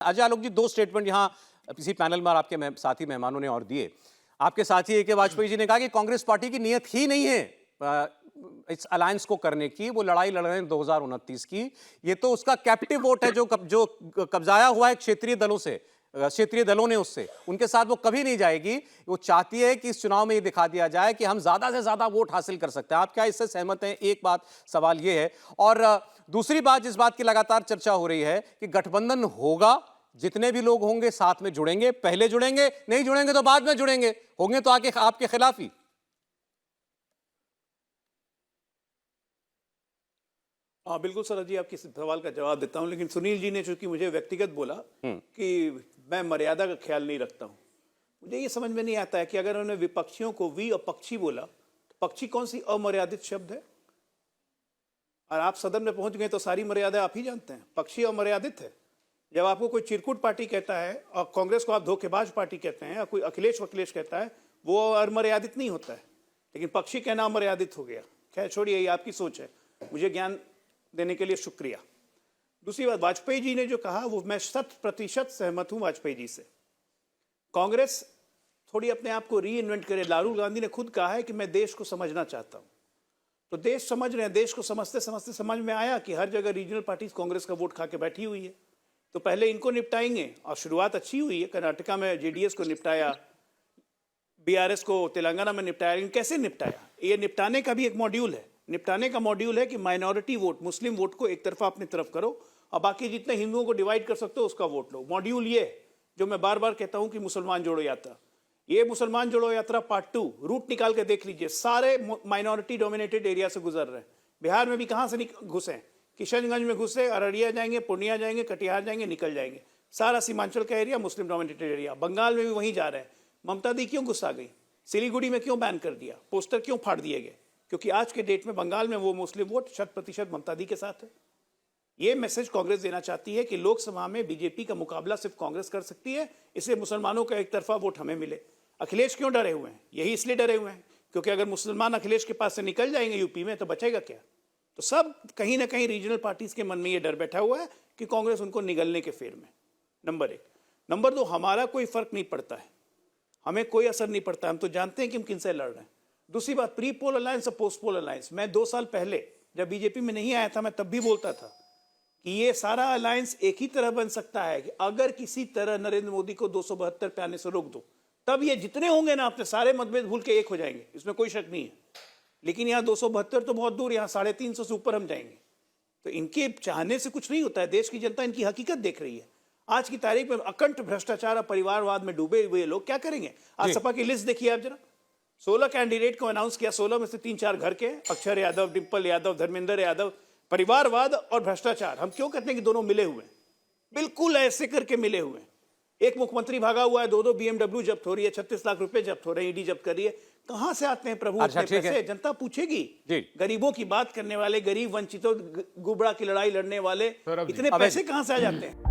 अजय आलोक जी, दो स्टेटमेंट यहाँ इसी पैनल में आपके साथी मेहमानों ने और दिए। आपके साथी ए के वाजपेयी जी ने कहा कि कांग्रेस पार्टी की नीयत ही नहीं है इस अलायंस को करने की, वो लड़ाई लड़ रहे हैं 2029 की। ये तो उसका कैप्टिव वोट है जो कब्जाया हुआ है क्षेत्रीय दलों से, क्षेत्रीय दलों ने उससे, उनके साथ वो कभी नहीं जाएगी। वो चाहती है कि इस चुनाव में ये दिखा दिया जाए कि हम ज्यादा से ज्यादा वोट हासिल कर सकते हैं। आप क्या इससे सहमत हैं? एक बात, सवाल ये है। और दूसरी बात, जिस बात की लगातार चर्चा हो रही है कि गठबंधन होगा, जितने भी लोग होंगे साथ में जुड़ेंगे, पहले जुड़ेंगे, नहीं जुड़ेंगे तो बाद में जुड़ेंगे, होंगे तो आके आपके खिलाफ ही। हाँ बिल्कुल सर जी, आपके सवाल का जवाब देता हूं, लेकिन सुनील जी ने चूंकि मुझे व्यक्तिगत बोला कि मैं मर्यादा का ख्याल नहीं रखता हूं, मुझे ये समझ में नहीं आता है कि अगर उन्होंने विपक्षियों को वी और पक्षी बोला तो पक्षी कौन सी अमर्यादित शब्द है? और आप सदन में पहुंच गए तो सारी मर्यादा आप ही जानते हैं, पक्षी अमर्यादित है। जब आपको कोई चिरकुट पार्टी कहता है और कांग्रेस को आप धोखेबाज पार्टी कहते हैं, या कोई अखिलेश वखिलेश कहता है, वो अमर्यादित नहीं होता है, लेकिन पक्षी कहना अमर्यादित हो गया। खैर छोड़िए, ये आपकी सोच है, मुझे ज्ञान देने के लिए शुक्रिया। दूसरी बात, वाजपेयी जी ने जो कहा वो मैं 100% सहमत हूं वाजपेयी जी से। कांग्रेस थोड़ी अपने आप को री इन्वेंट करे। राहुल गांधी ने खुद कहा है कि मैं देश को समझना चाहता हूं, तो देश समझ रहे हैं। देश को समझते समझते समझ में आया कि हर जगह रीजनल पार्टीज कांग्रेस का वोट खा के बैठी हुई है, तो पहले इनको निपटाएंगे। और शुरुआत अच्छी हुई है, कर्नाटका में जेडीएस को निपटाया, बीआरएस को तेलंगाना में निपटाया। लेकिन कैसे निपटाया? ये निपटाने का भी एक मॉड्यूल है। निपटाने का मॉड्यूल है कि माइनॉरिटी वोट, मुस्लिम वोट को एक तरफा अपनी तरफ करो और बाकी जितने हिंदुओं को डिवाइड कर सकते हो उसका वोट लो। मॉड्यूल ये जो मैं बार बार कहता हूं कि मुसलमान जोड़ो यात्रा, ये मुसलमान जोड़ो यात्रा पार्ट 2 रूट निकाल के देख लीजिए, सारे माइनॉरिटी डोमिनेटेड एरिया से गुजर रहे हैं। बिहार में भी कहां से घुसे? किशनगंज में घुसे, अररिया जाएंगे, पूर्णिया जाएंगे, कटिहार जाएंगे, निकल जाएंगे। सारा सीमांचल का area Muslim dominated area. Bengal में भी वहीं जा रहे हैं। ममता दी क्यों गुस्सा गई? सिलीगुड़ी में क्यों बैन कर दिया? पोस्टर क्यों फाड़ दिए गए? क्योंकि आज के डेट में बंगाल में वो मुस्लिम वोट 100% ममता दी के साथ है। ये मैसेज कांग्रेस देना चाहती है कि लोकसभा में बीजेपी का मुकाबला सिर्फ कांग्रेस कर सकती है, इसलिए मुसलमानों का एक तरफा वोट हमें मिले। अखिलेश क्यों डरे हुए हैं? यही इसलिए डरे हुए हैं क्योंकि अगर मुसलमान अखिलेश के पास से निकल जाएंगे यूपी में तो बचेगा क्या? तो सब कहीं ना कहीं रीजनल पार्टीज के मन में ये डर बैठा हुआ है कि कांग्रेस उनको निगलने के फेर में। नंबर 1। नंबर 2, हमारा कोई फर्क नहीं पड़ता है, हमें कोई असर नहीं पड़ता, हम तो जानते हैं कि हम किनसे लड़ रहे हैं। दूसरी बात, प्री पोल अलायंस और पोस्ट पोल अलायंस, मैं 2 साल पहले जब बीजेपी में नहीं आया था, मैं तब भी बोलता था कि ये सारा अलायंस एक ही तरह बन सकता है कि अगर किसी तरह नरेंद्र मोदी को 272 पे आने से रोक दो, तब ये जितने होंगे ना अपने सारे मतभेद भूल के एक हो जाएंगे, इसमें कोई शक नहीं है। लेकिन यहाँ 272 तो बहुत दूर, यहाँ 350 से ऊपर हम जाएंगे। तो इनके चाहने से कुछ नहीं होता है, देश की जनता इनकी हकीकत देख रही है। आज की तारीख में अकंठ भ्रष्टाचार और परिवारवाद में डूबे हुए लोग क्या करेंगे? आज सपा की लिस्ट देखिए आप जरा, 16 कैंडिडेट को अनाउंस किया, 16 में से 3-4 घर के, अक्षर यादव, डिंपल यादव, धर्मेंद्र यादव। परिवारवाद और भ्रष्टाचार, हम क्यों कहते हैं कि दोनों मिले हुए हैं? बिल्कुल ऐसे करके मिले हुए हैं। एक मुख्यमंत्री भागा हुआ है, 2-2 BMW जब्त हो रही है, 36 लाख रुपए जब्त हो रहे हैं, ईडी जब्त कर रही है। कहां से आते हैं प्रभु इतने पैसे? जनता पूछेगी। गरीबों की बात करने वाले, गरीब वंचितों गुबड़ा की लड़ाई लड़ने वाले, इतने पैसे कहां से आ जाते हैं?